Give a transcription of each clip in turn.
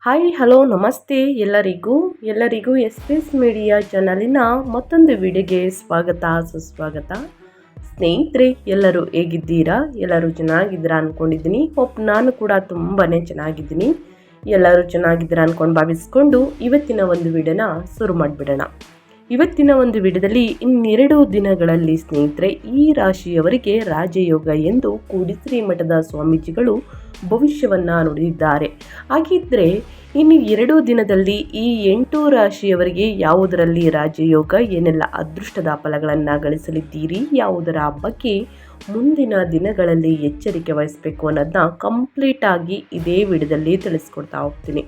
Hi hello ನಮಸ್ತೆ ಎಲ್ಲರಿಗೂ S P S media ಚಾನಲಿನ ಮತ್ತೊಂದು ವಿಡಿಯೋಗೆ ಸ್ವಾಗತ ಸುಸ್ವಾಗತ. ಸ್ನೇಹಿತರೆ, ಎಲ್ಲರೂ ಹೇಗಿದ್ದೀರಾ? ಎಲ್ಲರೂ ಚೆನ್ನಾಗಿದ್ದೀರಾ ಅಂದ್ಕೊಂಡಿದ್ದೀನಿ. ನಾನು ಕೂಡ ತುಂಬಾ ಚೆನ್ನಾಗಿದ್ದೀನಿ. ಎಲ್ಲರೂ ಚೆನ್ನಾಗಿದ್ದೀರಾ ಅಂದ್ಕೊಂಡು ಭಾವಿಸ್ಕೊಂಡು ಇವತ್ತಿನ ಒಂದು ವಿಡಿಯೋನ ಶುರು ಮಾಡಿಬಿಡೋಣ. ಇವತ್ತಿನ ಒಂದು ವಿಡಿಯೋದಲ್ಲಿ ಇನ್ನೆರಡು ದಿನಗಳಲ್ಲಿ ಸ್ನೇಹಿತರೆ ಈ ರಾಶಿಯವರಿಗೆ ರಾಜಯೋಗ ಎಂದು ಕೂಡಿಶ್ರೀ ಮಠದ ಸ್ವಾಮೀಜಿಗಳು ಭವಿಷ್ಯವನ್ನು ನುಡಿದಿದ್ದಾರೆ. ಹಾಗಿದ್ದರೆ ಇನ್ನು 2 ದಿನದಲ್ಲಿ ಈ 8 ರಾಶಿಯವರಿಗೆ ಯಾವುದರಲ್ಲಿ ರಾಜಯೋಗ, ಏನೆಲ್ಲ ಅದೃಷ್ಟದ ಫಲಗಳನ್ನು ಗಳಿಸಲಿದ್ದೀರಿ, ಯಾವುದರ ಬಗ್ಗೆ ಮುಂದಿನ ದಿನಗಳಲ್ಲಿ ಎಚ್ಚರಿಕೆ ವಹಿಸಬೇಕು ಅನ್ನೋದನ್ನ ಕಂಪ್ಲೀಟ್ ಆಗಿ ಇದೇ ವಿಡಿಯೋದಲ್ಲಿ ತಿಳಿಸ್ಕೊಡ್ತಾ ಹೋಗ್ತೀನಿ.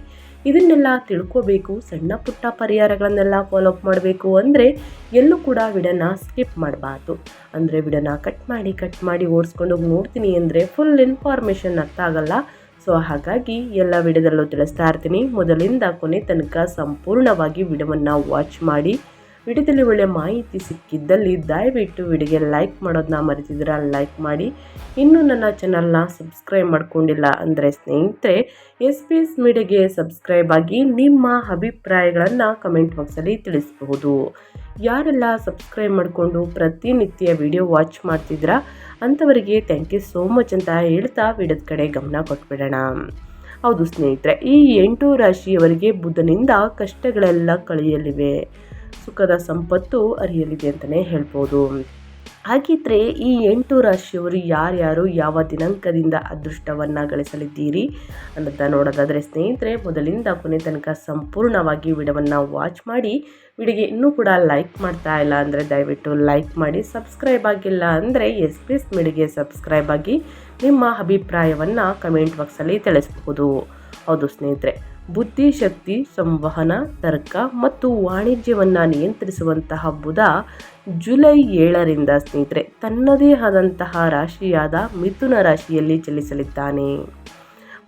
ಇದನ್ನೆಲ್ಲ ತಿಳ್ಕೋಬೇಕು, ಸಣ್ಣ ಪುಟ್ಟ ಪರಿಹಾರಗಳನ್ನೆಲ್ಲ ಫಾಲೋಅಪ್ ಮಾಡಬೇಕು ಅಂದರೆ ಎಲ್ಲೂ ಕೂಡ ವಿಡಿಯೋನ ಸ್ಕಿಪ್ ಮಾಡಬಾರ್ದು. ಅಂದರೆ ವಿಡಿಯೋನ ಕಟ್ ಮಾಡಿ ಓಡಿಸ್ಕೊಂಡು ನೋಡ್ತೀನಿ ಅಂದರೆ ಫುಲ್ ಇನ್ಫಾರ್ಮೇಷನ್ ಅರ್ಥ ಆಗಲ್ಲ. ಸೊ ಹಾಗಾಗಿ ಎಲ್ಲ ವಿಡಿಯೋದಲ್ಲೂ ತಿಳಿಸ್ತಾ ಇರ್ತೀನಿ. ಮೊದಲಿಂದ ಕೊನೆ ತನಕ ಸಂಪೂರ್ಣವಾಗಿ ವಿಡಿಯೋವನ್ನು ವಾಚ್ ಮಾಡಿ. ವಿಡಿಯೋದಲ್ಲಿ ಒಳ್ಳೆ ಮಾಹಿತಿ ಸಿಕ್ಕಿದ್ದಲ್ಲಿ ದಯವಿಟ್ಟು ವಿಡಿಯೋಗೆ ಲೈಕ್ ಮಾಡೋದನ್ನ ಮರೆತಿದ್ದೀರಾ, ಲೈಕ್ ಮಾಡಿ. ಇನ್ನೂ ನನ್ನ ಚಾನಲ್ನ ಸಬ್ಸ್ಕ್ರೈಬ್ ಮಾಡ್ಕೊಂಡಿಲ್ಲ ಅಂದರೆ ಸ್ನೇಹಿತರೆ ಎಸ್ ಪಿ ಎಸ್ ಮೀಡಿಯಾಗೆ ಸಬ್ಸ್ಕ್ರೈಬ್ ಆಗಿ ನಿಮ್ಮ ಅಭಿಪ್ರಾಯಗಳನ್ನು ಕಮೆಂಟ್ ಬಾಕ್ಸಲ್ಲಿ ತಿಳಿಸಬಹುದು. ಯಾರೆಲ್ಲ ಸಬ್ಸ್ಕ್ರೈಬ್ ಮಾಡಿಕೊಂಡು ಪ್ರತಿನಿತ್ಯ ವಿಡಿಯೋ ವಾಚ್ ಮಾಡ್ತಿದ್ದೀರಾ ಅಂಥವರಿಗೆ ಥ್ಯಾಂಕ್ ಯು ಸೋ ಮಚ್ ಅಂತ ಹೇಳ್ತಾ ವಿಡಿಯೋದ ಕಡೆ ಗಮನ ಕೊಟ್ಬಿಡೋಣ. ಹೌದು ಸ್ನೇಹಿತರೆ, ಈ 8 ರಾಶಿಯವರಿಗೆ ಬುಧನಿಂದ ಕಷ್ಟಗಳೆಲ್ಲ ಕಳೆಯಲಿವೆ, ಸುಖದ ಸಂಪತ್ತು ಅರಿಯಲಿದೆ ಅಂತಲೇ ಹೇಳ್ಬೋದು. ಹಾಗಿದ್ರೆ ಈ 8 ರಾಶಿಯವರು ಯಾರ್ಯಾರು ಯಾವ ದಿನಾಂಕದಿಂದ ಅದೃಷ್ಟವನ್ನು ಗಳಿಸಲಿದ್ದೀರಿ ಅನ್ನೋದನ್ನ ನೋಡೋದಾದರೆ ಸ್ನೇಹಿತರೆ, ಮೊದಲಿಂದ ಕೊನೆ ತನಕ ಸಂಪೂರ್ಣವಾಗಿ ವಿಡಿಯೋವನ್ನು ವಾಚ್ ಮಾಡಿ. ವಿಡಿಯೋಗೆ ಇನ್ನೂ ಕೂಡ ಲೈಕ್ ಮಾಡ್ತಾ ಇಲ್ಲ ಅಂದರೆ ದಯವಿಟ್ಟು ಲೈಕ್ ಮಾಡಿ. ಸಬ್ಸ್ಕ್ರೈಬ್ ಆಗಿಲ್ಲ ಅಂದರೆ ಎಸ್ ಪಿ ಎಸ್ ಮೀಡಿಯಾಗೆ ಸಬ್ಸ್ಕ್ರೈಬ್ ಆಗಿ ನಿಮ್ಮ ಅಭಿಪ್ರಾಯವನ್ನು ಕಮೆಂಟ್ ಬಾಕ್ಸಲ್ಲಿ ತಿಳಿಸಬಹುದು. ಹೌದು ಸ್ನೇಹಿತರೆ, ಬುದ್ಧಿಶಕ್ತಿ, ಸಂವಹನ, ತರ್ಕ ಮತ್ತು ವಾಣಿಜ್ಯವನ್ನು ನಿಯಂತ್ರಿಸುವಂತಹ ಬುಧ ಜುಲೈ 7ರಿಂದ ಸ್ನೇಹಿತರೆ ತನ್ನದೇ ಆದಂತಹ ರಾಶಿಯಾದ ಮಿಥುನ ರಾಶಿಯಲ್ಲಿ ಚಲಿಸಲಿದ್ದಾನೆ.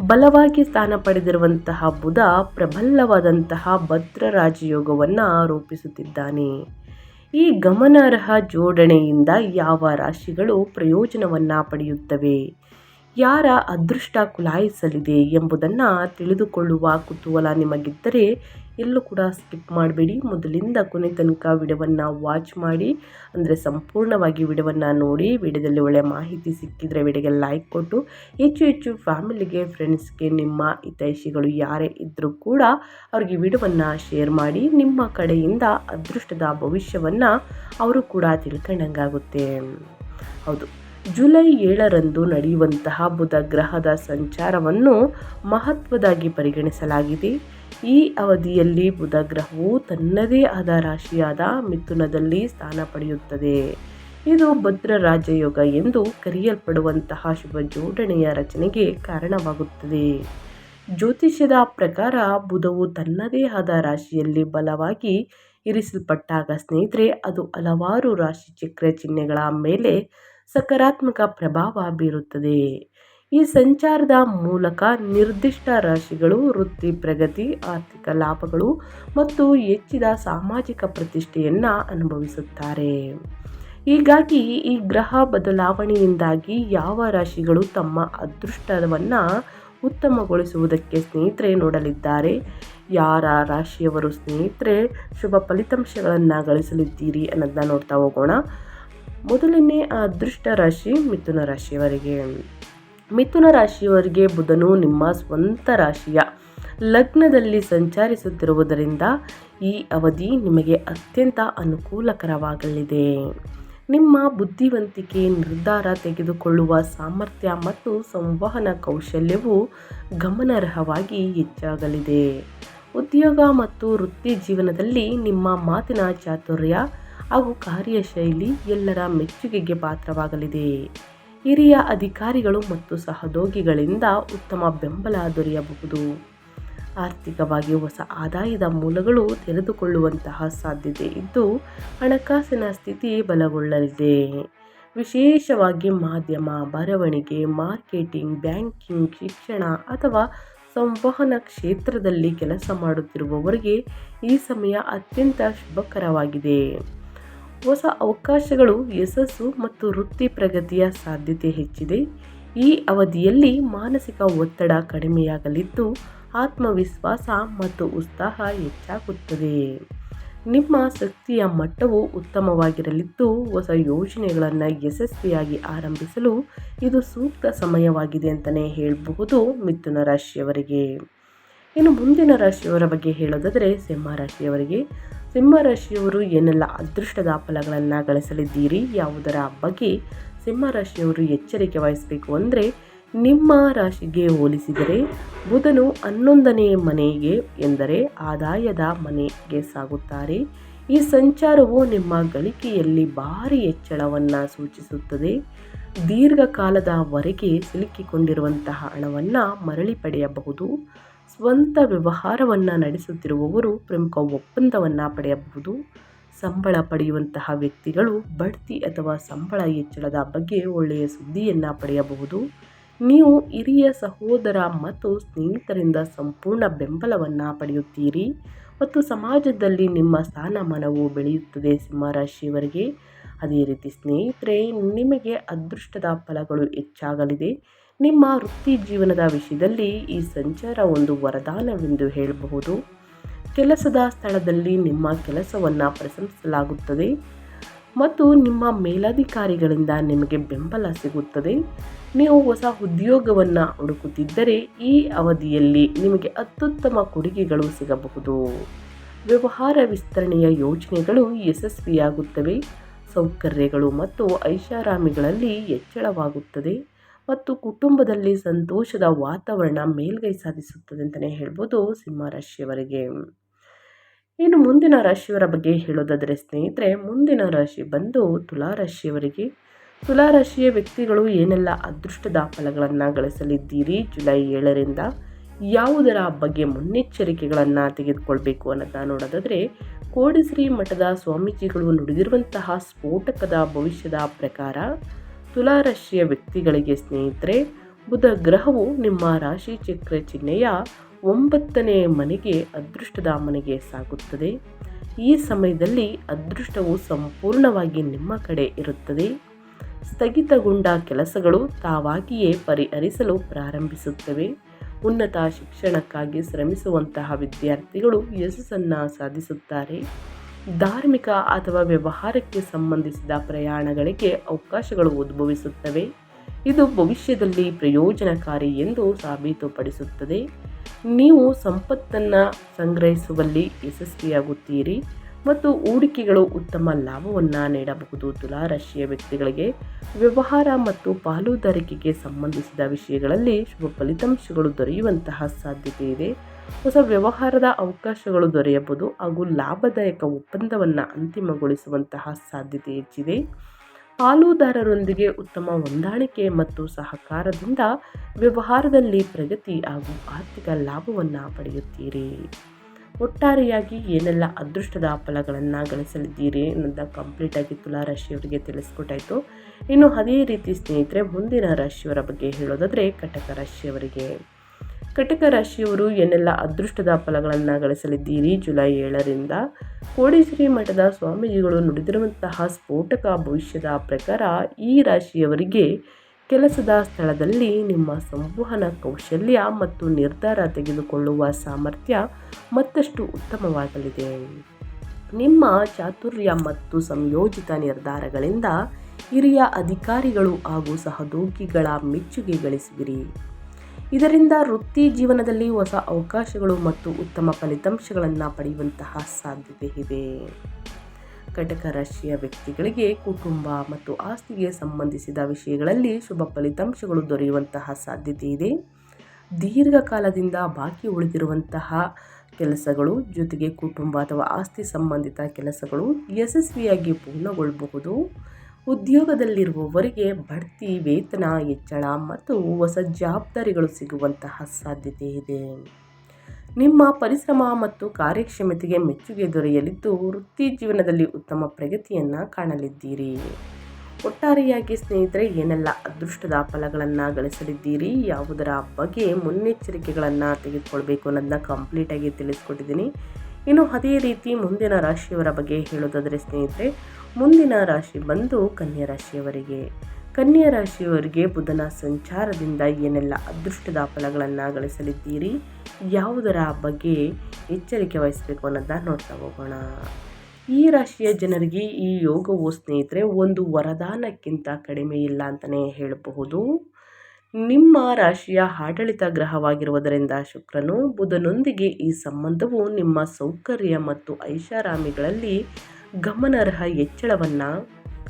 ಬಲವಾಗಿ ಸ್ಥಾನ ಪಡೆದಿರುವಂತಹ ಬುಧ ಪ್ರಬಲವಾದಂತಹ ಭದ್ರ ರಾಜಯೋಗವನ್ನು ರೂಪಿಸುತ್ತಿದ್ದಾನೆ. ಈ ಗಮನಾರ್ಹ ಜೋಡಣೆಯಿಂದ ಯಾವ ರಾಶಿಗಳು ಪ್ರಯೋಜನವನ್ನು ಪಡೆಯುತ್ತವೆ, ಯಾರ ಅದೃಷ್ಟ ಕುಲಾಯಿಸಲಿದೆ ಎಂಬುದನ್ನು ತಿಳಿದುಕೊಳ್ಳುವ ಕುತೂಹಲ ನಿಮಗಿದ್ದರೆ ಎಲ್ಲೂ ಕೂಡ ಸ್ಕಿಪ್ ಮಾಡಬೇಡಿ. ಮೊದಲಿಂದ ಕೊನೆ ತನಕ ವಿಡಿಯೋವನ್ನು ವಾಚ್ ಮಾಡಿ. ಅಂದರೆ ಸಂಪೂರ್ಣವಾಗಿ ವಿಡಿಯೋವನ್ನು ನೋಡಿ. ವಿಡಿಯೋದಲ್ಲಿ ಒಳ್ಳೆಯ ಮಾಹಿತಿ ಸಿಕ್ಕಿದರೆ ವಿಡಿಯೋಗೆ ಲೈಕ್ ಕೊಟ್ಟು ಹೆಚ್ಚು ಫ್ಯಾಮಿಲಿಗೆ, ಫ್ರೆಂಡ್ಸ್ಗೆ, ನಿಮ್ಮ ಹಿತೈಷಿಗಳು ಯಾರೇ ಇದ್ದರೂ ಕೂಡ ಅವ್ರಿಗೆ ವಿಡಿಯೋವನ್ನು ಶೇರ್ ಮಾಡಿ. ನಿಮ್ಮ ಕಡೆಯಿಂದ ಅದೃಷ್ಟದ ಭವಿಷ್ಯವನ್ನು ಅವರು ಕೂಡ ತಿಳ್ಕೊಂಡಂಗಾಗುತ್ತೆ. ಹೌದು, ಜುಲೈ 7ರಂದು ನಡೆಯುವಂತಹ ಬುಧ ಗ್ರಹದ ಸಂಚಾರವನ್ನು ಮಹತ್ವದಾಗಿ ಪರಿಗಣಿಸಲಾಗಿದೆ. ಈ ಅವಧಿಯಲ್ಲಿ ಬುಧ ಗ್ರಹವು ತನ್ನದೇ ಆದ ರಾಶಿಯಾದ ಮಿಥುನದಲ್ಲಿ ಸ್ಥಾನ ಪಡೆಯುತ್ತದೆ. ಇದು ಭದ್ರ ರಾಜಯೋಗ ಎಂದು ಕರೆಯಲ್ಪಡುವಂತಹ ಶುಭ ಜೋಡಣೆಯ ರಚನೆಗೆ ಕಾರಣವಾಗುತ್ತದೆ. ಜ್ಯೋತಿಷ್ಯದ ಪ್ರಕಾರ ಬುಧವು ತನ್ನದೇ ಆದ ರಾಶಿಯಲ್ಲಿ ಬಲವಾಗಿ ಇರಿಸಲ್ಪಟ್ಟಾಗ ಸ್ನೇಹಿತರೆ ಅದು ಹಲವಾರು ರಾಶಿ ಚಕ್ರ ಚಿಹ್ನೆಗಳ ಮೇಲೆ ಸಕಾರಾತ್ಮಕ ಪ್ರಭಾವ ಬೀರುತ್ತದೆ. ಈ ಸಂಚಾರದ ಮೂಲಕ ನಿರ್ದಿಷ್ಟ ರಾಶಿಗಳು ವೃತ್ತಿ ಪ್ರಗತಿ, ಆರ್ಥಿಕ ಲಾಭಗಳು ಮತ್ತು ಹೆಚ್ಚಿದ ಸಾಮಾಜಿಕ ಪ್ರತಿಷ್ಠೆಯನ್ನು ಅನುಭವಿಸುತ್ತಾರೆ. ಹೀಗಾಗಿ ಈ ಗ್ರಹ ಬದಲಾವಣೆಯಿಂದಾಗಿ ಯಾವ ರಾಶಿಗಳು ತಮ್ಮ ಅದೃಷ್ಟವನ್ನು ಉತ್ತಮಗೊಳಿಸುವುದಕ್ಕೆ ಸ್ನೇಹಿತರೆ ನೋಡಲಿದ್ದಾರೆ, ಯಾರ ರಾಶಿಯವರು ಸ್ನೇಹಿತರೆ ಶುಭ ಫಲಿತಾಂಶಗಳನ್ನು ಗಳಿಸಲಿದ್ದೀರಿ ಅನ್ನೋದನ್ನ ನೋಡ್ತಾ ಹೋಗೋಣ. ಮೊದಲನೇ ಅದೃಷ್ಟ ರಾಶಿ ಮಿಥುನ ರಾಶಿಯವರಿಗೆ. ಮಿಥುನ ರಾಶಿಯವರಿಗೆ ಬುಧನು ನಿಮ್ಮ ಸ್ವಂತ ರಾಶಿಯ ಲಗ್ನದಲ್ಲಿ ಸಂಚರಿಸುತ್ತಿರುವುದರಿಂದ ಈ ಅವಧಿ ನಿಮಗೆ ಅತ್ಯಂತ ಅನುಕೂಲಕರವಾಗಲಿದೆ. ನಿಮ್ಮ ಬುದ್ಧಿವಂತಿಕೆ, ನಿರ್ಧಾರ ತೆಗೆದುಕೊಳ್ಳುವ ಸಾಮರ್ಥ್ಯ ಮತ್ತು ಸಂವಹನ ಕೌಶಲ್ಯವು ಗಮನಾರ್ಹವಾಗಿ ಹೆಚ್ಚಾಗಲಿದೆ. ಉದ್ಯೋಗ ಮತ್ತು ವೃತ್ತಿ ಜೀವನದಲ್ಲಿ ನಿಮ್ಮ ಮಾತಿನ ಚಾತುರ್ಯ ಹಾಗೂ ಕಾರ್ಯಶೈಲಿ ಎಲ್ಲರ ಮೆಚ್ಚುಗೆಗೆ ಪಾತ್ರವಾಗಲಿದೆ. ಹಿರಿಯ ಅಧಿಕಾರಿಗಳು ಮತ್ತು ಸಹೋದ್ಯೋಗಿಗಳಿಂದ ಉತ್ತಮ ಬೆಂಬಲ ದೊರೆಯಬಹುದು. ಆರ್ಥಿಕವಾಗಿ ಹೊಸ ಆದಾಯದ ಮೂಲಗಳು ತೆರೆದುಕೊಳ್ಳುವಂತಹ ಸಾಧ್ಯತೆ ಇದ್ದು ಹಣಕಾಸಿನ ಸ್ಥಿತಿ ಬಲಗೊಳ್ಳಲಿದೆ. ವಿಶೇಷವಾಗಿ ಮಾಧ್ಯಮ, ಬರವಣಿಗೆ, ಮಾರ್ಕೆಟಿಂಗ್, ಬ್ಯಾಂಕಿಂಗ್, ಶಿಕ್ಷಣ ಅಥವಾ ಸಂವಹನ ಕ್ಷೇತ್ರದಲ್ಲಿ ಕೆಲಸ ಮಾಡುತ್ತಿರುವವರಿಗೆ ಈ ಸಮಯ ಅತ್ಯಂತ ಶುಭಕರವಾಗಿದೆ. ಹೊಸ ಅವಕಾಶಗಳು, ಯಶಸ್ಸು ಮತ್ತು ವೃತ್ತಿ ಪ್ರಗತಿಯ ಸಾಧ್ಯತೆ ಹೆಚ್ಚಿದೆ. ಈ ಅವಧಿಯಲ್ಲಿ ಮಾನಸಿಕ ಒತ್ತಡ ಕಡಿಮೆಯಾಗಲಿದ್ದು ಆತ್ಮವಿಶ್ವಾಸ ಮತ್ತು ಉತ್ಸಾಹ ಹೆಚ್ಚಾಗುತ್ತದೆ. ನಿಮ್ಮ ಶಕ್ತಿಯ ಮಟ್ಟವು ಉತ್ತಮವಾಗಿರಲಿದ್ದು ಹೊಸ ಯೋಜನೆಗಳನ್ನು ಯಶಸ್ವಿಯಾಗಿ ಆರಂಭಿಸಲು ಇದು ಸೂಕ್ತ ಸಮಯವಾಗಿದೆ ಅಂತಲೇ ಹೇಳಬಹುದು ಮಿಥುನ ರಾಶಿಯವರಿಗೆ. ಇನ್ನು ಮುಂದಿನ ರಾಶಿಯವರ ಬಗ್ಗೆ ಹೇಳೋದಾದರೆ ಸಿಂಹ ರಾಶಿಯವರಿಗೆ. ಸಿಂಹ ರಾಶಿಯವರು ಏನೆಲ್ಲ ಅದೃಷ್ಟದ ಫಲಗಳನ್ನು ಗಳಿಸಲಿದ್ದೀರಿ, ಯಾವುದರ ಬಗ್ಗೆ ಸಿಂಹ ರಾಶಿಯವರು ಎಚ್ಚರಿಕೆ ವಹಿಸಬೇಕು ಅಂದರೆ, ನಿಮ್ಮ ರಾಶಿಗೆ ಹೋಲಿಸಿದರೆ ಬುಧನು 11ನೇ ಮನೆಗೆ ಎಂದರೆ ಆದಾಯದ ಮನೆಗೆ ಸಾಗುತ್ತಾರೆ. ಈ ಸಂಚಾರವು ನಿಮ್ಮ ಗಳಿಕೆಯಲ್ಲಿ ಭಾರಿ ಹೆಚ್ಚಳವನ್ನು ಸೂಚಿಸುತ್ತದೆ. ದೀರ್ಘಕಾಲದವರೆಗೆ ಸಿಲುಕಿಕೊಂಡಿರುವಂತಹ ಹಣವನ್ನು ಮರಳಿ ಪಡೆಯಬಹುದು. ಸ್ವಂತ ವ್ಯವಹಾರವನ್ನು ನಡೆಸುತ್ತಿರುವವರು ಪ್ರಮುಖ ಒಪ್ಪಂದವನ್ನು ಪಡೆಯಬಹುದು. ಸಂಬಳ ಪಡೆಯುವಂತಹ ವ್ಯಕ್ತಿಗಳು ಬಡ್ತಿ ಅಥವಾ ಸಂಬಳ ಹೆಚ್ಚಳದ ಬಗ್ಗೆ ಒಳ್ಳೆಯ ಸುದ್ದಿಯನ್ನು ಪಡೆಯಬಹುದು. ನೀವು ಹಿರಿಯ ಸಹೋದರ ಮತ್ತು ಸ್ನೇಹಿತರಿಂದ ಸಂಪೂರ್ಣ ಬೆಂಬಲವನ್ನು ಪಡೆಯುತ್ತೀರಿ ಮತ್ತು ಸಮಾಜದಲ್ಲಿ ನಿಮ್ಮ ಸ್ಥಾನಮಾನವು ಬೆಳೆಯುತ್ತದೆ ಸಿಂಹರಾಶಿಯವರಿಗೆ. ಅದೇ ರೀತಿ ಸ್ನೇಹಿತರೆ, ನಿಮಗೆ ಅದೃಷ್ಟದ ಫಲಗಳು ಹೆಚ್ಚಾಗಲಿದೆ. ನಿಮ್ಮ ವೃತ್ತಿ ಜೀವನದ ವಿಷಯದಲ್ಲಿ ಈ ಸಂಚಾರ ಒಂದು ವರದಾನವೆಂದು ಹೇಳಬಹುದು. ಕೆಲಸದ ಸ್ಥಳದಲ್ಲಿ ನಿಮ್ಮ ಕೆಲಸವನ್ನು ಪ್ರಶಂಸಿಸಲಾಗುತ್ತದೆ ಮತ್ತು ನಿಮ್ಮ ಮೇಲಧಿಕಾರಿಗಳಿಂದ ನಿಮಗೆ ಬೆಂಬಲ ಸಿಗುತ್ತದೆ. ನೀವು ಹೊಸ ಉದ್ಯೋಗವನ್ನು ಹುಡುಕುತ್ತಿದ್ದರೆ ಈ ಅವಧಿಯಲ್ಲಿ ನಿಮಗೆ ಅತ್ಯುತ್ತಮ ಕೊಡುಗೆಗಳು ಸಿಗಬಹುದು. ವ್ಯವಹಾರ ವಿಸ್ತರಣೆಯ ಯೋಜನೆಗಳು ಯಶಸ್ವಿಯಾಗುತ್ತವೆ. ಸೌಕರ್ಯಗಳು ಮತ್ತು ಐಷಾರಾಮಿಗಳಲ್ಲಿ ಹೆಚ್ಚಳವಾಗುತ್ತದೆ ಮತ್ತು ಕುಟುಂಬದಲ್ಲಿ ಸಂತೋಷದ ವಾತಾವರಣ ಮೇಲ್ಗೈ ಸಾಧಿಸುತ್ತದೆ ಅಂತಲೇ ಹೇಳ್ಬೋದು ಸಿಂಹರಾಶಿಯವರಿಗೆ. ಇನ್ನು ಮುಂದಿನ ರಾಶಿಯವರ ಬಗ್ಗೆ ಹೇಳೋದಾದರೆ ಸ್ನೇಹಿತರೆ, ಮುಂದಿನ ರಾಶಿ ಬಂದು ತುಲಾರಾಶಿಯವರಿಗೆ. ತುಲಾರಾಶಿಯ ವ್ಯಕ್ತಿಗಳು ಏನೆಲ್ಲ ಅದೃಷ್ಟದ ಫಲಗಳನ್ನು ಗಳಿಸಲಿದ್ದೀರಿ ಜುಲೈ 7ರಿಂದ, ಯಾವುದರ ಬಗ್ಗೆ ಮುನ್ನೆಚ್ಚರಿಕೆಗಳನ್ನು ತೆಗೆದುಕೊಳ್ಬೇಕು ಅನ್ನೋದನ್ನ ನೋಡೋದಾದರೆ, ಕೋಡಿಶ್ರೀ ಮಠದ ಸ್ವಾಮೀಜಿಗಳು ನುಡಿದಿರುವಂತಹ ಸ್ಫೋಟಕದ ಭವಿಷ್ಯದ ಪ್ರಕಾರ ತುಲಾರಾಶಿಯ ವ್ಯಕ್ತಿಗಳಿಗೆ ಸ್ನೇಹಿತರೆ, ಬುಧ ಗ್ರಹವು ನಿಮ್ಮ ರಾಶಿ ಚಕ್ರ ಚಿಹ್ನೆಯ 9ನೇ ಮನೆಗೆ ಅದೃಷ್ಟದ ಮನೆಗೆ ಸಾಗುತ್ತದೆ. ಈ ಸಮಯದಲ್ಲಿ ಅದೃಷ್ಟವು ಸಂಪೂರ್ಣವಾಗಿ ನಿಮ್ಮ ಕಡೆ ಇರುತ್ತದೆ. ಸ್ಥಗಿತಗೊಂಡ ಕೆಲಸಗಳು ತಾವಾಗಿಯೇ ಪರಿಹರಿಸಲು ಪ್ರಾರಂಭಿಸುತ್ತವೆ. ಉನ್ನತ ಶಿಕ್ಷಣಕ್ಕಾಗಿ ಶ್ರಮಿಸುವಂತಹ ವಿದ್ಯಾರ್ಥಿಗಳು ಯಶಸ್ಸನ್ನು ಸಾಧಿಸುತ್ತಾರೆ. ಧಾರ್ಮಿಕ ಅಥವಾ ವ್ಯವಹಾರಕ್ಕೆ ಸಂಬಂಧಿಸಿದ ಪ್ರಯಾಣಗಳಿಗೆ ಅವಕಾಶಗಳು ಉದ್ಭವಿಸುತ್ತವೆ. ಇದು ಭವಿಷ್ಯದಲ್ಲಿ ಪ್ರಯೋಜನಕಾರಿ ಎಂದು ಸಾಬೀತುಪಡಿಸುತ್ತದೆ. ನೀವು ಸಂಪತ್ತನ್ನು ಸಂಗ್ರಹಿಸುವಲ್ಲಿ ಯಶಸ್ವಿಯಾಗುತ್ತೀರಿ ಮತ್ತು ಹೂಡಿಕೆಗಳು ಉತ್ತಮ ಲಾಭವನ್ನು ನೀಡಬಹುದು. ತುಲಾರಾಶಿಯ ವ್ಯಕ್ತಿಗಳಿಗೆ ವ್ಯವಹಾರ ಮತ್ತು ಪಾಲುದಾರಿಕೆಗೆ ಸಂಬಂಧಿಸಿದ ವಿಷಯಗಳಲ್ಲಿ ಶುಭ ಫಲಿತಾಂಶಗಳು ದೊರೆಯುವಂತಹ ಸಾಧ್ಯತೆ ಇದೆ. ಹೊಸ ವ್ಯವಹಾರದ ಅವಕಾಶಗಳು ದೊರೆಯಬಹುದು ಹಾಗೂ ಲಾಭದಾಯಕ ಒಪ್ಪಂದವನ್ನು ಅಂತಿಮಗೊಳಿಸುವಂತಹ ಸಾಧ್ಯತೆ ಹೆಚ್ಚಿದೆ. ಪಾಲುದಾರರೊಂದಿಗೆ ಉತ್ತಮ ಹೊಂದಾಣಿಕೆ ಮತ್ತು ಸಹಕಾರದಿಂದ ವ್ಯವಹಾರದಲ್ಲಿ ಪ್ರಗತಿ ಹಾಗೂ ಆರ್ಥಿಕ ಲಾಭವನ್ನು ಪಡೆಯುತ್ತೀರಿ. ಒಟ್ಟಾರೆಯಾಗಿ ಏನೆಲ್ಲ ಅದೃಷ್ಟದ ಫಲಗಳನ್ನು ಗಳಿಸಲಿದ್ದೀರಿ ಅನ್ನೋದು ಕಂಪ್ಲೀಟಾಗಿ ತುಲಾರಾಶಿಯವರಿಗೆ ತಿಳಿಸ್ಕೊಟ್ಟಾಯಿತು. ಇನ್ನು ಅದೇ ರೀತಿ ಸ್ನೇಹಿತರೆ, ಮುಂದಿನ ರಾಶಿಯವರ ಬಗ್ಗೆ ಹೇಳೋದಾದರೆ ಕಟಕ ರಾಶಿಯವರಿಗೆ. ಕಟಕ ರಾಶಿಯವರು ಏನೆಲ್ಲ ಅದೃಷ್ಟದ ಫಲಗಳನ್ನು ಗಳಿಸಲಿದ್ದೀರಿ ಜುಲೈ 7ರಿಂದ, ಕೋಡಿಶ್ರೀ ಮಠದ ಸ್ವಾಮೀಜಿಗಳು ನುಡಿದಿರುವಂತಹ ಸ್ಫೋಟಕ ಭವಿಷ್ಯದ ಪ್ರಕಾರ ಈ ರಾಶಿಯವರಿಗೆ ಕೆಲಸದ ಸ್ಥಳದಲ್ಲಿ ನಿಮ್ಮ ಸಂವಹನ ಕೌಶಲ್ಯ ಮತ್ತು ನಿರ್ಧಾರ ತೆಗೆದುಕೊಳ್ಳುವ ಸಾಮರ್ಥ್ಯ ಮತ್ತಷ್ಟು ಉತ್ತಮವಾಗಲಿದೆ. ನಿಮ್ಮ ಚಾತುರ್ಯ ಮತ್ತು ಸಂಯೋಜಿತ ನಿರ್ಧಾರಗಳಿಂದ ಹಿರಿಯ ಅಧಿಕಾರಿಗಳು ಹಾಗೂ ಸಹೋದ್ಯೋಗಿಗಳ ಮೆಚ್ಚುಗೆ ಗಳಿಸುವಿರಿ. ಇದರಿಂದ ವೃತ್ತಿ ಜೀವನದಲ್ಲಿ ಹೊಸ ಅವಕಾಶಗಳು ಮತ್ತು ಉತ್ತಮ ಫಲಿತಾಂಶಗಳನ್ನು ಪಡೆಯುವಂತಹ ಸಾಧ್ಯತೆ ಇದೆ. ಕಟಕ ರಾಶಿಯ ವ್ಯಕ್ತಿಗಳಿಗೆ ಕುಟುಂಬ ಮತ್ತು ಆಸ್ತಿಗೆ ಸಂಬಂಧಿಸಿದ ವಿಷಯಗಳಲ್ಲಿ ಶುಭ ಫಲಿತಾಂಶಗಳು ದೊರೆಯುವಂತಹ ಸಾಧ್ಯತೆ ಇದೆ. ದೀರ್ಘಕಾಲದಿಂದ ಬಾಕಿ ಉಳಿದಿರುವಂತಹ ಕೆಲಸಗಳು ಜೊತೆಗೆ ಕುಟುಂಬ ಅಥವಾ ಆಸ್ತಿ ಸಂಬಂಧಿತ ಕೆಲಸಗಳು ಯಶಸ್ವಿಯಾಗಿ ಪೂರ್ಣಗೊಳ್ಳಬಹುದು. ಉದ್ಯೋಗದಲ್ಲಿರುವವರಿಗೆ ಬಡ್ತಿ, ವೇತನ ಹೆಚ್ಚಳ ಮತ್ತು ಹೊಸ ಜವಾಬ್ದಾರಿಗಳು ಸಿಗುವಂತಹ ಸಾಧ್ಯತೆ ಇದೆ. ನಿಮ್ಮ ಪರಿಶ್ರಮ ಮತ್ತು ಕಾರ್ಯಕ್ಷಮತೆಗೆ ಮೆಚ್ಚುಗೆ ದೊರೆಯಲಿದ್ದು ವೃತ್ತಿ ಜೀವನದಲ್ಲಿ ಉತ್ತಮ ಪ್ರಗತಿಯನ್ನು ಕಾಣಲಿದ್ದೀರಿ. ಒಟ್ಟಾರೆಯಾಗಿ ಸ್ನೇಹಿತರೆ, ಏನೆಲ್ಲ ಅದೃಷ್ಟದ ಫಲಗಳನ್ನು ಗಳಿಸಲಿದ್ದೀರಿ, ಯಾವುದರ ಬಗ್ಗೆ ಮುನ್ನೆಚ್ಚರಿಕೆಗಳನ್ನು ತೆಗೆದುಕೊಳ್ಬೇಕು ಅನ್ನೋದನ್ನ ಕಂಪ್ಲೀಟಾಗಿ ತಿಳಿಸ್ಕೊಟ್ಟಿದ್ದೀನಿ. ಇನ್ನು ಅದೇ ರೀತಿ ಮುಂದಿನ ರಾಶಿಯವರ ಬಗ್ಗೆ ಹೇಳೋದಾದರೆ ಸ್ನೇಹಿತರೆ, ಮುಂದಿನ ರಾಶಿ ಬಂದು ಕನ್ಯಾ ರಾಶಿಯವರಿಗೆ. ಕನ್ಯಾ ರಾಶಿಯವರಿಗೆ ಬುಧನ ಸಂಚಾರದಿಂದ ಏನೆಲ್ಲ ಅದೃಷ್ಟದ ಫಲಗಳನ್ನು ಗಳಿಸಲಿದ್ದೀರಿ, ಯಾವುದರ ಬಗ್ಗೆ ಎಚ್ಚರಿಕೆ ವಹಿಸಬೇಕು ಅನ್ನೋದನ್ನ ನೋಡ್ತಾ ಹೋಗೋಣ. ಈ ರಾಶಿಯ ಜನರಿಗೆ ಈ ಯೋಗವು ಸ್ನೇಹಿತರೆ ಒಂದು ವರದಾನಕ್ಕಿಂತ ಕಡಿಮೆ ಇಲ್ಲ ಅಂತಲೇ ಹೇಳಬಹುದು. ನಿಮ್ಮ ರಾಶಿಯ ಆಡಳಿತ ಗ್ರಹವಾಗಿರುವುದರಿಂದ ಶುಕ್ರನು ಬುಧನೊಂದಿಗೆ ಈ ಸಂಬಂಧವು ನಿಮ್ಮ ಸೌಕರ್ಯ ಮತ್ತು ಐಷಾರಾಮಿಗಳಲ್ಲಿ ಗಮನಾರ್ಹ ಹೆಚ್ಚಳವನ್ನು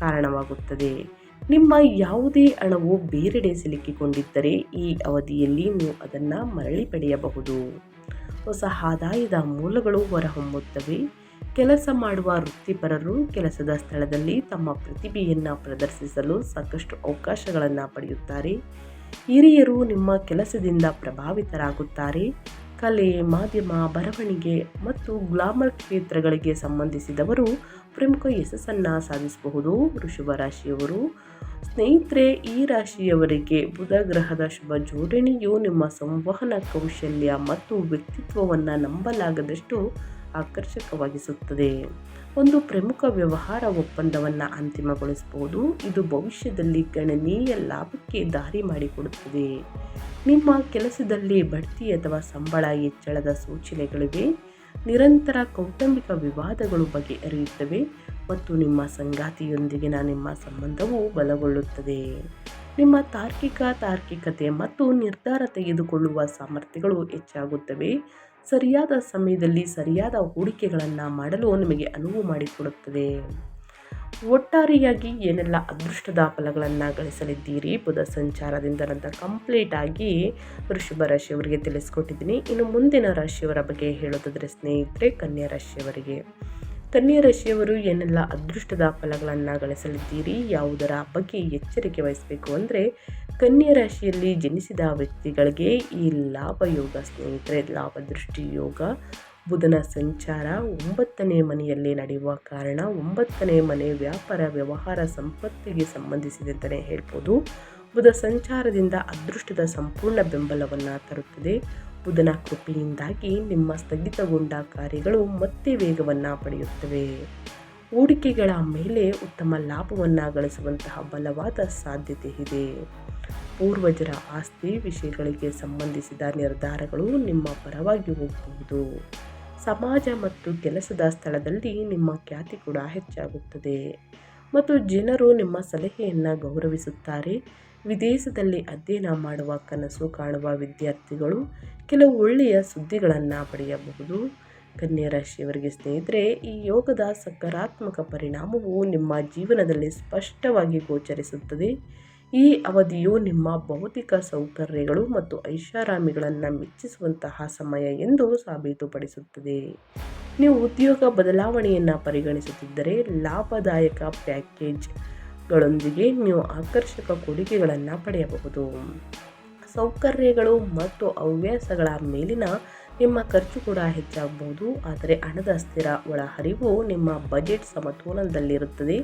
ಕಾರಣವಾಗುತ್ತದೆ. ನಿಮ್ಮ ಯಾವುದೇ ಹಣವು ಬೇರೆಡೆ ಸಿಲುಕಿಕೊಂಡಿದ್ದರೆ ಈ ಅವಧಿಯಲ್ಲಿ ನೀವು ಅದನ್ನು ಮರಳಿ ಪಡೆಯಬಹುದು. ಹೊಸ ಆದಾಯದ ಮೂಲಗಳು ಹೊರಹೊಮ್ಮುತ್ತವೆ. ಕೆಲಸ ಮಾಡುವ ವೃತ್ತಿಪರರು ಕೆಲಸದ ಸ್ಥಳದಲ್ಲಿ ತಮ್ಮ ಪ್ರತಿಭೆಯನ್ನು ಪ್ರದರ್ಶಿಸಲು ಸಾಕಷ್ಟು ಅವಕಾಶಗಳನ್ನು ಪಡೆಯುತ್ತಾರೆ. ಹಿರಿಯರು ನಿಮ್ಮ ಕೆಲಸದಿಂದ ಪ್ರಭಾವಿತರಾಗುತ್ತಾರೆ. ಕಲೆ, ಮಾಧ್ಯಮ, ಬರವಣಿಗೆ ಮತ್ತು ಗ್ಲಾಮರ್ ಕ್ಷೇತ್ರಗಳಿಗೆ ಸಂಬಂಧಿಸಿದವರು ಪ್ರಮುಖ ಯಶಸ್ಸನ್ನು ಸಾಧಿಸಬಹುದು. ವೃಷಭ ರಾಶಿಯವರು ಸ್ನೇಹಿತರೆ, ಈ ರಾಶಿಯವರಿಗೆ ಬುಧ ಗ್ರಹದ ಶುಭ ಜೋಡಣೆಯು ನಿಮ್ಮ ಸಂವಹನ ಕೌಶಲ್ಯ ಮತ್ತು ವ್ಯಕ್ತಿತ್ವವನ್ನು ನಂಬಲಾಗದಷ್ಟು ಆಕರ್ಷಕವಾಗಿಸುತ್ತದೆ. ಒಂದು ಪ್ರಮುಖ ವ್ಯವಹಾರ ಒಪ್ಪಂದವನ್ನು ಅಂತಿಮಗೊಳಿಸಬಹುದು. ಇದು ಭವಿಷ್ಯದಲ್ಲಿ ಗಣನೀಯ ಲಾಭಕ್ಕೆ ದಾರಿ ಮಾಡಿಕೊಡುತ್ತದೆ. ನಿಮ್ಮ ಕೆಲಸದಲ್ಲಿ ಬಡ್ತಿ ಅಥವಾ ಸಂಬಳ ಹೆಚ್ಚಳದ ಸೂಚನೆಗಳಿವೆ. ನಿರಂತರ ಕೌಟುಂಬಿಕ ವಿವಾದಗಳು ಬಗೆಹರಿಯುತ್ತವೆ ಮತ್ತು ನಿಮ್ಮ ಸಂಗಾತಿಯೊಂದಿಗಿನ ನಿಮ್ಮ ಸಂಬಂಧವು ಬಲಗೊಳ್ಳುತ್ತದೆ. ನಿಮ್ಮ ತಾರ್ಕಿಕತೆ ಮತ್ತು ನಿರ್ಧಾರ ತೆಗೆದುಕೊಳ್ಳುವ ಸಾಮರ್ಥ್ಯಗಳು ಹೆಚ್ಚಾಗುತ್ತವೆ. ಸರಿಯಾದ ಸಮಯದಲ್ಲಿ ಸರಿಯಾದ ಹೂಡಿಕೆಗಳನ್ನು ಮಾಡಲು ನಿಮಗೆ ಅನುವು ಮಾಡಿಕೊಡುತ್ತದೆ. ಒಟ್ಟಾರೆಯಾಗಿ ಏನೆಲ್ಲ ಅದೃಷ್ಟದ ಫಲಗಳನ್ನು ಗಳಿಸಲಿದ್ದೀರಿ ಬುಧ ಸಂಚಾರದಿಂದ ಅಂತ ಕಂಪ್ಲೀಟ್ ಆಗಿ ವೃಷಭ ರಾಶಿಯವರಿಗೆ ತಿಳಿಸ್ಕೊಟ್ಟಿದ್ದೀನಿ. ಇನ್ನು ಮುಂದಿನ ರಾಶಿಯವರ ಬಗ್ಗೆ ಹೇಳೋದಾದರೆ ಸ್ನೇಹಿತರೆ, ಕನ್ಯಾ ರಾಶಿಯವರಿಗೆ. ಕನ್ಯಾ ರಾಶಿಯವರು ಏನೆಲ್ಲ ಅದೃಷ್ಟದ ಫಲಗಳನ್ನು ಗಳಿಸಲಿದ್ದೀರಿ, ಯಾವುದರ ಬಗ್ಗೆ ಎಚ್ಚರಿಕೆ ವಹಿಸಬೇಕು ಅಂದರೆ, ಕನ್ಯಾ ರಾಶಿಯಲ್ಲಿ ಜನಿಸಿದ ವ್ಯಕ್ತಿಗಳಿಗೆ ಈ ಲಾಭ ಯೋಗ ಸ್ನೇಹಿತರೆ, ಲಾಭ ದೃಷ್ಟಿ ಯೋಗ, ಬುಧನ ಸಂಚಾರ 9ನೇ ಮನೆಯಲ್ಲಿ ನಡೆಯುವ ಕಾರಣ 9ನೇ ಮನೆ ವ್ಯಾಪಾರ, ವ್ಯವಹಾರ, ಸಂಪತ್ತಿಗೆ ಸಂಬಂಧಿಸಿದೆ ಅಂತಲೇ ಹೇಳ್ಬೋದು. ಬುಧ ಸಂಚಾರದಿಂದ ಅದೃಷ್ಟದ ಸಂಪೂರ್ಣ ಬೆಂಬಲವನ್ನು ತರುತ್ತದೆ. ಬುಧನ ಕೃಪೆಯಿಂದಾಗಿ ನಿಮ್ಮ ಸ್ಥಗಿತಗೊಂಡ ಕಾರ್ಯಗಳು ಮತ್ತೆ ವೇಗವನ್ನು ಪಡೆಯುತ್ತವೆ. ಹೂಡಿಕೆಗಳ ಮೇಲೆ ಉತ್ತಮ ಲಾಭವನ್ನು ಗಳಿಸುವಂತಹ ಬಲವಾದ ಸಾಧ್ಯತೆ ಇದೆ. ಪೂರ್ವಜರ ಆಸ್ತಿ ವಿಷಯಗಳಿಗೆ ಸಂಬಂಧಿಸಿದ ನಿರ್ಧಾರಗಳು ನಿಮ್ಮ ಪರವಾಗಿ ಹೋಗಬಹುದು. ಸಮಾಜ ಮತ್ತು ಕೆಲಸದ ಸ್ಥಳದಲ್ಲಿ ನಿಮ್ಮ ಖ್ಯಾತಿ ಕೂಡ ಹೆಚ್ಚಾಗುತ್ತದೆ ಮತ್ತು ಜನರು ನಿಮ್ಮ ಸಲಹೆಯನ್ನು ಗೌರವಿಸುತ್ತಾರೆ. ವಿದೇಶದಲ್ಲಿ ಅಧ್ಯಯನ ಮಾಡುವ ಕನಸು ಕಾಣುವ ವಿದ್ಯಾರ್ಥಿಗಳು ಕೆಲವು ಒಳ್ಳೆಯ ಸುದ್ದಿಗಳನ್ನು ಪಡೆಯಬಹುದು. ಕನ್ಯಾ ರಾಶಿಯವರಿಗೆ ಸ್ನೇಹಿತರೆ, ಈ ಯೋಗದ ಸಕಾರಾತ್ಮಕ ಪರಿಣಾಮವು ನಿಮ್ಮ ಜೀವನದಲ್ಲಿ ಸ್ಪಷ್ಟವಾಗಿ ಗೋಚರಿಸುತ್ತದೆ. ಈ ಅವಧಿಯು ನಿಮ್ಮ ಭೌತಿಕ ಸೌಕರ್ಯಗಳು ಮತ್ತು ಐಷಾರಾಮಿಗಳನ್ನು ಮೆಚ್ಚಿಸುವಂತಹ ಸಮಯ ಎಂದು ಸಾಬೀತುಪಡಿಸುತ್ತದೆ. ನೀವು ಉದ್ಯೋಗ ಬದಲಾವಣೆಯನ್ನು ಪರಿಗಣಿಸುತ್ತಿದ್ದರೆ ಲಾಭದಾಯಕ ಪ್ಯಾಕೇಜ್ಗಳೊಂದಿಗೆ ನೀವು ಆಕರ್ಷಕ ಕೊಡುಗೆಗಳನ್ನು ಪಡೆಯಬಹುದು. ಸೌಕರ್ಯಗಳು ಮತ್ತು ಹವ್ಯಾಸಗಳ ಮೇಲಿನ ನಿಮ್ಮ ಖರ್ಚು ಕೂಡ ಹೆಚ್ಚಾಗಬಹುದು, ಆದರೆ ಹಣದ ಸ್ಥಿರ ಒಳಹರಿವು ನಿಮ್ಮ ಬಜೆಟ್ ಸಮತೋಲನದಲ್ಲಿರುತ್ತದೆ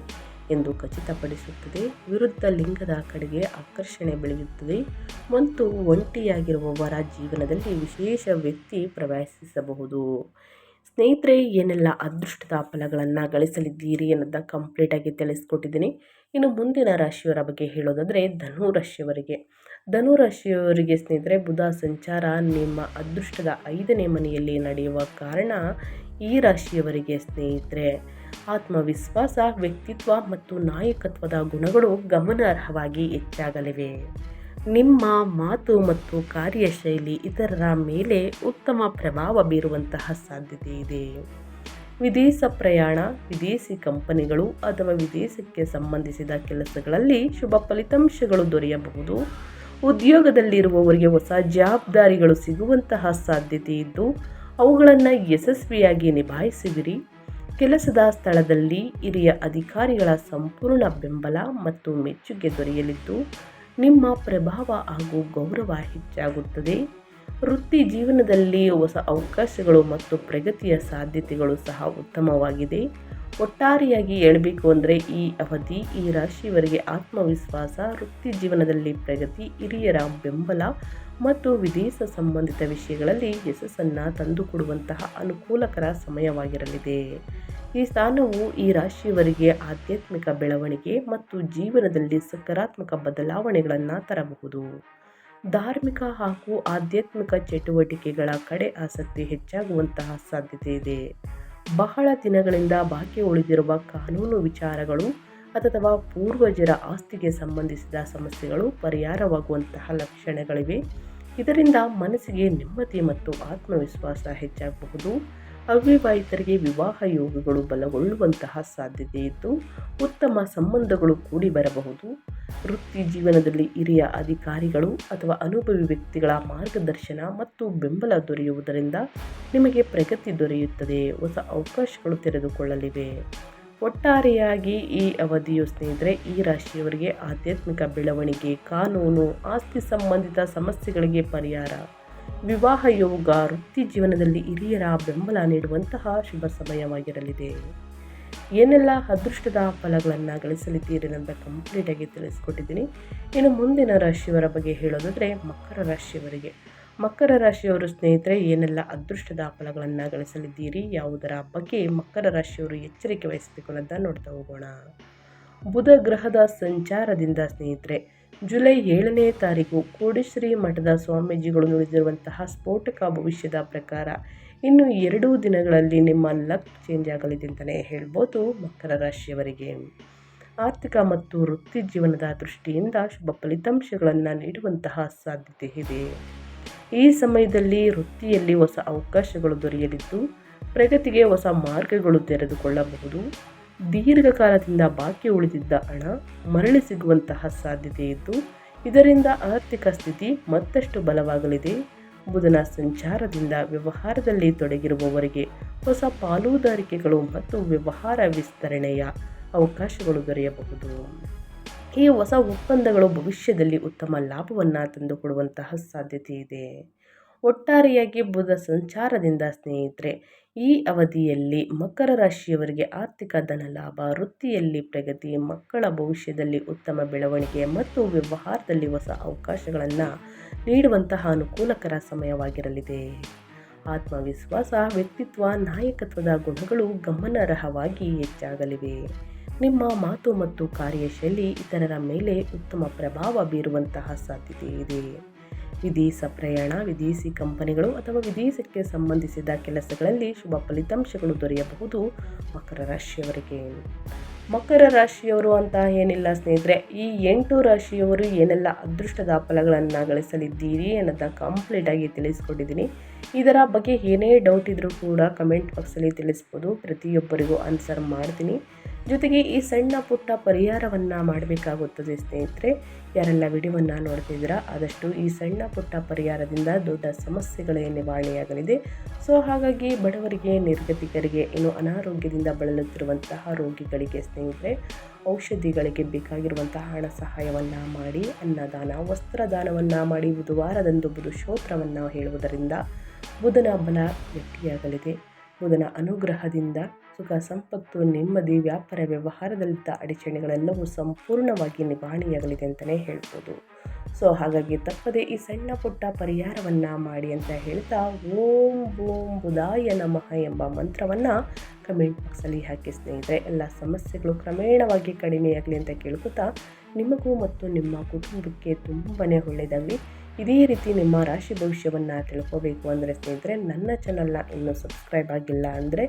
ಎಂದು ಖಚಿತಪಡಿಸುತ್ತದೆ. ವಿರುದ್ಧ ಲಿಂಗದ ಕಡೆಗೆ ಆಕರ್ಷಣೆ ಬೆಳೆಯುತ್ತದೆ ಮತ್ತು ಒಂಟಿಯಾಗಿರುವವರ ಜೀವನದಲ್ಲಿ ವಿಶೇಷ ವ್ಯಕ್ತಿ ಪ್ರವೇಶಿಸಬಹುದು. ಸ್ನೇಹಿತರೆ, ಏನೆಲ್ಲ ಅದೃಷ್ಟದ ಫಲಗಳನ್ನು ಗಳಿಸಲಿದ್ದೀರಿ ಅನ್ನೋದನ್ನ ಕಂಪ್ಲೀಟಾಗಿ ತಿಳಿಸ್ಕೊಟ್ಟಿದ್ದೀನಿ. ಇನ್ನು ಮುಂದಿನ ರಾಶಿಯವರ ಬಗ್ಗೆ ಹೇಳೋದಾದರೆ ಧನು ರಾಶಿಯವರಿಗೆ. ಧನು ರಾಶಿಯವರಿಗೆ ಸ್ನೇಹಿತರೆ, ಬುಧ ಸಂಚಾರ ನಿಮ್ಮ ಅದೃಷ್ಟದ 5ನೇ ಮನೆಯಲ್ಲಿ ನಡೆಯುವ ಕಾರಣ ಈ ರಾಶಿಯವರಿಗೆ ಸ್ನೇಹಿತರೆ ಆತ್ಮವಿಶ್ವಾಸ, ವ್ಯಕ್ತಿತ್ವ ಮತ್ತು ನಾಯಕತ್ವದ ಗುಣಗಳು ಗಮನಾರ್ಹವಾಗಿ ಹೆಚ್ಚಾಗಲಿವೆ. ನಿಮ್ಮ ಮಾತು ಮತ್ತು ಕಾರ್ಯಶೈಲಿ ಇತರರ ಮೇಲೆ ಉತ್ತಮ ಪ್ರಭಾವ ಬೀರುವಂತಹ ಸಾಧ್ಯತೆ ಇದೆ. ವಿದೇಶ ಪ್ರಯಾಣ, ವಿದೇಶಿ ಕಂಪನಿಗಳು ಅಥವಾ ವಿದೇಶಕ್ಕೆ ಸಂಬಂಧಿಸಿದ ಕೆಲಸಗಳಲ್ಲಿ ಶುಭ ಫಲಿತಾಂಶಗಳು ದೊರೆಯಬಹುದು. ಉದ್ಯೋಗದಲ್ಲಿರುವವರಿಗೆ ಹೊಸ ಜವಾಬ್ದಾರಿಗಳು ಸಿಗುವಂತಹ ಸಾಧ್ಯತೆ ಇದ್ದು ಅವುಗಳನ್ನು ಯಶಸ್ವಿಯಾಗಿ ನಿಭಾಯಿಸುವಿರಿ. ಕೆಲಸದ ಸ್ಥಳದಲ್ಲಿ ಹಿರಿಯ ಅಧಿಕಾರಿಗಳ ಸಂಪೂರ್ಣ ಬೆಂಬಲ ಮತ್ತು ಮೆಚ್ಚುಗೆ ದೊರೆಯಲಿದ್ದು ನಿಮ್ಮ ಪ್ರಭಾವ ಹಾಗೂ ಗೌರವ ಹೆಚ್ಚಾಗುತ್ತದೆ. ವೃತ್ತಿ ಜೀವನದಲ್ಲಿ ಹೊಸ ಅವಕಾಶಗಳು ಮತ್ತು ಪ್ರಗತಿಯ ಸಾಧ್ಯತೆಗಳು ಸಹ ಉತ್ತಮವಾಗಿದೆ. ಒಟ್ಟಾರೆಯಾಗಿ ಹೇಳಬೇಕು ಅಂದರೆ ಈ ಅವಧಿ ಈ ರಾಶಿಯವರಿಗೆ ಆತ್ಮವಿಶ್ವಾಸ, ವೃತ್ತಿ ಜೀವನದಲ್ಲಿ ಪ್ರಗತಿ, ಹಿರಿಯರ ಬೆಂಬಲ ಮತ್ತು ವಿದೇಶ ಸಂಬಂಧಿತ ವಿಷಯಗಳಲ್ಲಿ ಯಶಸ್ಸನ್ನು ತಂದುಕೊಡುವಂತಹ ಅನುಕೂಲಕರ ಸಮಯವಾಗಿರಲಿದೆ. ಈ ಸ್ಥಾನವು ಈ ರಾಶಿಯವರಿಗೆ ಆಧ್ಯಾತ್ಮಿಕ ಬೆಳವಣಿಗೆ ಮತ್ತು ಜೀವನದಲ್ಲಿ ಸಕಾರಾತ್ಮಕ ಬದಲಾವಣೆಗಳನ್ನು ತರಬಹುದು. ಧಾರ್ಮಿಕ ಹಾಗೂ ಆಧ್ಯಾತ್ಮಿಕ ಚಟುವಟಿಕೆಗಳ ಕಡೆ ಆಸಕ್ತಿ ಹೆಚ್ಚಾಗುವಂತಹ ಸಾಧ್ಯತೆ ಇದೆ. ಬಹಳ ದಿನಗಳಿಂದ ಬಾಕಿ ಉಳಿದಿರುವ ಕಾನೂನು ವಿಚಾರಗಳು ಅಥವಾ ಪೂರ್ವಜರ ಆಸ್ತಿಗೆ ಸಂಬಂಧಿಸಿದ ಸಮಸ್ಯೆಗಳು ಪರಿಹಾರವಾಗುವಂತಹ ಲಕ್ಷಣಗಳಿವೆ. ಇದರಿಂದ ಮನಸ್ಸಿಗೆ ನೆಮ್ಮದಿ ಮತ್ತು ಆತ್ಮವಿಶ್ವಾಸ ಹೆಚ್ಚಾಗಬಹುದು. ಅವಿವಾಹಿತರಿಗೆ ವಿವಾಹ ಯೋಗಗಳು ಬಲಗೊಳ್ಳುವಂತಹ ಸಾಧ್ಯತೆ ಇದ್ದು ಉತ್ತಮ ಸಂಬಂಧಗಳು ಕೂಡಿ ಬರಬಹುದು. ವೃತ್ತಿ ಜೀವನದಲ್ಲಿ ಹಿರಿಯ ಅಧಿಕಾರಿಗಳು ಅಥವಾ ಅನುಭವಿ ವ್ಯಕ್ತಿಗಳ ಮಾರ್ಗದರ್ಶನ ಮತ್ತು ಬೆಂಬಲ ದೊರೆಯುವುದರಿಂದ ನಿಮಗೆ ಪ್ರಗತಿ ದೊರೆಯುತ್ತದೆ. ಹೊಸ ಅವಕಾಶಗಳು ತೆರೆದುಕೊಳ್ಳಲಿವೆ. ಒಟ್ಟಾರೆಯಾಗಿ ಈ ಅವಧಿಯು ಸ್ನೇಹಿತರೆ ಈ ರಾಶಿಯವರಿಗೆ ಆಧ್ಯಾತ್ಮಿಕ ಬೆಳವಣಿಗೆ, ಕಾನೂನು, ಆಸ್ತಿ ಸಂಬಂಧಿತ ಸಮಸ್ಯೆಗಳಿಗೆ ಪರಿಹಾರ, ವಿವಾಹ ಯೋಗ, ವೃತ್ತಿ ಜೀವನದಲ್ಲಿ ಹಿರಿಯರ ಬೆಂಬಲ ನೀಡುವಂತಹ ಶುಭ ಸಮಯವಾಗಿರಲಿದೆ. ಏನೆಲ್ಲ ಅದೃಷ್ಟದ ಫಲಗಳನ್ನು ಗಳಿಸಲಿದ್ದೀರಿ ಅಂತ ಕಂಪ್ಲೀಟಾಗಿ ತಿಳಿಸ್ಕೊಟ್ಟಿದ್ದೀನಿ. ಇನ್ನು ಮುಂದಿನ ರಾಶಿಯವರ ಬಗ್ಗೆ ಹೇಳೋದಾದರೆ ಮಕರ ರಾಶಿಯವರು ಸ್ನೇಹಿತರೆ ಏನೆಲ್ಲ ಅದೃಷ್ಟದ ಫಲಗಳನ್ನು ಗಳಿಸಲಿದ್ದೀರಿ, ಯಾವುದರ ಬಗ್ಗೆ ಮಕರ ರಾಶಿಯವರು ಎಚ್ಚರಿಕೆ ವಹಿಸಬೇಕು ಅನ್ನೋದನ್ನು ನೋಡ್ತಾ ಹೋಗೋಣ. ಬುಧ ಗ್ರಹದ ಸಂಚಾರದಿಂದ ಸ್ನೇಹಿತರೆ ಜುಲೈ 7ನೇ ತಾರೀಕು ಕೋಡಿಶ್ರೀ ಮಠದ ಸ್ವಾಮೀಜಿಗಳು ನುಡಿದಿರುವಂತಹ ಸ್ಫೋಟಕ ಭವಿಷ್ಯದ ಪ್ರಕಾರ ಇನ್ನು 2 ದಿನಗಳಲ್ಲಿ ನಿಮ್ಮ ಲಕ್ ಚೇಂಜ್ ಆಗಲಿದೆ ಅಂತಲೇ ಹೇಳ್ಬೋದು. ಮಕರ ರಾಶಿಯವರಿಗೆ ಆರ್ಥಿಕ ಮತ್ತು ವೃತ್ತಿ ಜೀವನದ ದೃಷ್ಟಿಯಿಂದ ಶುಭ ಫಲಿತಾಂಶಗಳನ್ನು ನೀಡುವಂತಹ ಸಾಧ್ಯತೆ ಇದೆ. ಈ ಸಮಯದಲ್ಲಿ ವೃತ್ತಿಯಲ್ಲಿ ಹೊಸ ಅವಕಾಶಗಳು ದೊರೆಯಲಿದ್ದು ಪ್ರಗತಿಗೆ ಹೊಸ ಮಾರ್ಗಗಳು ತೆರೆದುಕೊಳ್ಳಬಹುದು. ದೀರ್ಘಕಾಲದಿಂದ ಬಾಕಿ ಉಳಿದಿದ್ದ ಹಣ ಮರಳಿ ಸಿಗುವಂತಹ ಸಾಧ್ಯತೆ ಇದ್ದು ಇದರಿಂದ ಆರ್ಥಿಕ ಸ್ಥಿತಿ ಮತ್ತಷ್ಟು ಬಲವಾಗಲಿದೆ. ಬುಧನ ಸಂಚಾರದಿಂದ ವ್ಯವಹಾರದಲ್ಲಿ ತೊಡಗಿರುವವರಿಗೆ ಹೊಸ ಪಾಲುದಾರಿಕೆಗಳು ಮತ್ತು ವ್ಯವಹಾರ ವಿಸ್ತರಣೆಯ ಅವಕಾಶಗಳು ದೊರೆಯಬಹುದು. ಈ ಹೊಸ ಒಪ್ಪಂದಗಳು ಭವಿಷ್ಯದಲ್ಲಿ ಉತ್ತಮ ಲಾಭವನ್ನು ತಂದುಕೊಡುವಂತಹ ಸಾಧ್ಯತೆ ಇದೆ. ಒಟ್ಟಾರೆಯಾಗಿ ಬುಧ ಸಂಚಾರದಿಂದ ಸ್ನೇಹಿತರೆ ಈ ಅವಧಿಯಲ್ಲಿ ಮಕರ ರಾಶಿಯವರಿಗೆ ಆರ್ಥಿಕ ಧನಲಾಭ, ವೃತ್ತಿಯಲ್ಲಿ ಪ್ರಗತಿ, ಮಕ್ಕಳ ಭವಿಷ್ಯದಲ್ಲಿ ಉತ್ತಮ ಬೆಳವಣಿಗೆ ಮತ್ತು ವ್ಯವಹಾರದಲ್ಲಿ ಹೊಸ ಅವಕಾಶಗಳನ್ನು ನೀಡುವಂತಹ ಅನುಕೂಲಕರ ಸಮಯವಾಗಿರಲಿದೆ. ಆತ್ಮವಿಶ್ವಾಸ, ವ್ಯಕ್ತಿತ್ವ, ನಾಯಕತ್ವದ ಗುಣಗಳು ಗಮನಾರ್ಹವಾಗಿ ಹೆಚ್ಚಾಗಲಿವೆ. ನಿಮ್ಮ ಮಾತು ಮತ್ತು ಕಾರ್ಯಶೈಲಿ ಇತರರ ಮೇಲೆ ಉತ್ತಮ ಪ್ರಭಾವ ಬೀರುವಂತಹ ಸಾಧ್ಯತೆ ಇದೆ. ವಿದೇಶ ಪ್ರಯಾಣ, ವಿದೇಶಿ ಕಂಪನಿಗಳು ಅಥವಾ ವಿದೇಶಕ್ಕೆ ಸಂಬಂಧಿಸಿದ ಕೆಲಸಗಳಲ್ಲಿ ಶುಭ ಫಲಿತಾಂಶಗಳು ದೊರೆಯಬಹುದು. ಮಕರ ರಾಶಿಯವರಿಗೆ ಮಕರ ರಾಶಿಯವರು ಅಂತ ಏನಿಲ್ಲ ಸ್ನೇಹಿತರೆ, ಈ 8 ರಾಶಿಯವರು ಏನೆಲ್ಲ ಅದೃಷ್ಟದ ಫಲಗಳನ್ನು ಗಳಿಸಲಿದ್ದೀರಿ ಅನ್ನೋದನ್ನ ಕಂಪ್ಲೀಟಾಗಿ ತಿಳಿಸ್ಕೊಟ್ಟಿದ್ದೀನಿ. ಇದರ ಬಗ್ಗೆ ಏನೇ ಡೌಟ್ ಇದ್ರೂ ಕೂಡ ಕಮೆಂಟ್ ಬಾಕ್ಸಲ್ಲಿ ತಿಳಿಸ್ಬೋದು. ಪ್ರತಿಯೊಬ್ಬರಿಗೂ ಆನ್ಸರ್ ಮಾಡ್ತೀನಿ. ಜೊತೆಗೆ ಈ ಸಣ್ಣ ಪುಟ್ಟ ಪರಿಹಾರವನ್ನು ಮಾಡಬೇಕಾಗುತ್ತದೆ ಸ್ನೇಹಿತರೆ. ಯಾರೆಲ್ಲ ವಿಡಿಯೋವನ್ನು ನೋಡ್ತಿದ್ದೀರಾ ಆದಷ್ಟು ಈ ಸಣ್ಣ ಪುಟ್ಟ ಪರಿಹಾರದಿಂದ ದೊಡ್ಡ ಸಮಸ್ಯೆಗಳೇ ನಿವಾರಣೆಯಾಗಲಿದೆ. ಸೊ ಹಾಗಾಗಿ ಬಡವರಿಗೆ, ನಿರ್ಗತಿಕರಿಗೆ, ಇನ್ನು ಅನಾರೋಗ್ಯದಿಂದ ಬಳಲುತ್ತಿರುವಂತಹ ರೋಗಿಗಳಿಗೆ ಸ್ನೇಹಿತರೆ ಔಷಧಿಗಳಿಗೆ ಬೇಕಾಗಿರುವಂತಹ ಹಣ ಸಹಾಯವನ್ನು ಮಾಡಿ, ಅನ್ನದಾನ, ವಸ್ತ್ರದಾನವನ್ನು ಮಾಡಿ, ಬುಧವಾರದಂದು ಬುಧ ಸ್ತೋತ್ರವನ್ನು ಹೇಳುವುದರಿಂದ ಬುಧನ ಬಲ ಗಟ್ಟಿಯಾಗಲಿದೆ. ಬುಧನ ಅನುಗ್ರಹದಿಂದ ಸುಖ, ಸಂಪತ್ತು, ನೆಮ್ಮದಿ, ವ್ಯಾಪಾರ ವ್ಯವಹಾರದಲ್ಲಿದ್ದ ಅಡಚಣೆಗಳೆಲ್ಲವೂ ಸಂಪೂರ್ಣವಾಗಿ ನಿವಾರಣೆಯಾಗಲಿದೆ ಅಂತಲೇ ಹೇಳ್ಬೋದು. ಸೊ ಹಾಗಾಗಿ ತಪ್ಪದೆ ಈ ಸಣ್ಣ ಪುಟ್ಟ ಪರಿಹಾರವನ್ನು ಮಾಡಿ ಅಂತ ಹೇಳ್ತಾ ಓಂ ಓಂ ಬುಧಾಯ ನಮಃ ಎಂಬ ಮಂತ್ರವನ್ನು ಕಮೆಂಟ್ ಬಾಕ್ಸಲ್ಲಿ ಹಾಕಿ ಸ್ನೇಹಿತರೆ. ಎಲ್ಲ ಸಮಸ್ಯೆಗಳು ಕ್ರಮೇಣವಾಗಿ ಕಡಿಮೆಯಾಗಲಿ ಅಂತ ಕೇಳ್ಕೊತಾ ನಿಮಗೂ ಮತ್ತು ನಿಮ್ಮ ಕುಟುಂಬಕ್ಕೆ ತುಂಬಾ ಒಳ್ಳೆಯದಾಗಲಿ. ಇದೇ ರೀತಿ ನಿಮ್ಮ ರಾಶಿ ಭವಿಷ್ಯವನ್ನು ತಿಳ್ಕೋಬೇಕು ಅಂದರೆ ಸ್ನೇಹಿತರೆ ನನ್ನ ಚಾನಲ್ನ ಇನ್ನೂ ಸಬ್ಸ್ಕ್ರೈಬ್ ಆಗಿಲ್ಲ ಅಂದರೆ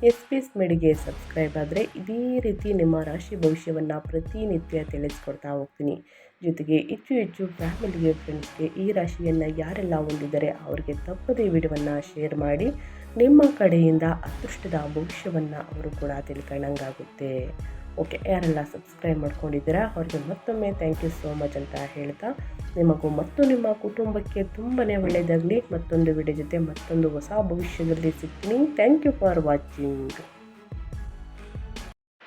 SPS ಮೆಡಿಗೆ ಸಬ್ಸ್ಕ್ರೈಬ್ ಆದರೆ ಇದೇ ರೀತಿ ನಿಮ್ಮ ರಾಶಿ ಭವಿಷ್ಯವನ್ನು ಪ್ರತಿನಿತ್ಯ ತಿಳಿಸ್ಕೊಡ್ತಾ ಹೋಗ್ತೀನಿ. ಜೊತೆಗೆ ಹೆಚ್ಚು ಫ್ಯಾಮಿಲಿಗೆ, ಫ್ರೆಂಡ್ಸ್ಗೆ ಈ ರಾಶಿಯನ್ನು ಯಾರೆಲ್ಲ ಹೊಂದಿದ್ದಾರೆ ಅವರಿಗೆ ತಪ್ಪದೇ ವಿಡಿಯೋವನ್ನು ಶೇರ್ ಮಾಡಿ ನಿಮ್ಮ ಕಡೆಯಿಂದ ಅದೃಷ್ಟದ ಭವಿಷ್ಯವನ್ನು ಅವರು ಕೂಡ ತಿಳ್ಕೊಂಡಂಗಾಗುತ್ತೆ. ಓಕೆ, ಯಾರೆಲ್ಲ ಸಬ್ಸ್ಕ್ರೈಬ್ ಮಾಡ್ಕೊಂಡಿದ್ದೀರಾ ಅವ್ರಿಗೆ ಮತ್ತೊಮ್ಮೆ ಥ್ಯಾಂಕ್ ಯು ಸೋ ಮಚ್ ಅಂತ ಹೇಳ್ತಾ ನಿಮಗೂ ಮತ್ತು ನಿಮ್ಮ ಕುಟುಂಬಕ್ಕೆ ತುಂಬಾ ಒಳ್ಳೆಯದಾಗಲಿ. ಮತ್ತೊಂದು ವಿಡಿಯೋ ಜೊತೆ ಮತ್ತೊಂದು ಹೊಸ ಭವಿಷ್ಯದಲ್ಲಿ ಸಿಗ್ತೀನಿ. Thank you for watching.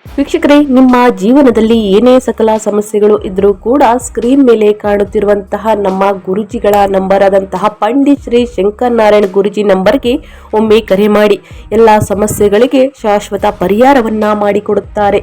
ವೀಕ್ಷಕರೇ, ನಿಮ್ಮ ಜೀವನದಲ್ಲಿ ಏನೇ ಸಕಲ ಸಮಸ್ಯೆಗಳು ಇದ್ರೂ ಕೂಡ ಸ್ಕ್ರೀನ್ ಮೇಲೆ ಕಾಣುತ್ತಿರುವಂತಹ ನಮ್ಮ ಗುರುಜಿಗಳ ನಂಬರ್ ಆದಂತಹ ಪಂಡಿತ್ ಶ್ರೀ ಶಂಕರ್ ನಾರಾಯಣ್ ಗುರುಜಿ ನಂಬರ್ಗೆ ಒಮ್ಮೆ ಕರೆ ಮಾಡಿ. ಎಲ್ಲ ಸಮಸ್ಯೆಗಳಿಗೆ ಶಾಶ್ವತ ಪರಿಹಾರವನ್ನ ಮಾಡಿಕೊಡುತ್ತಾರೆ.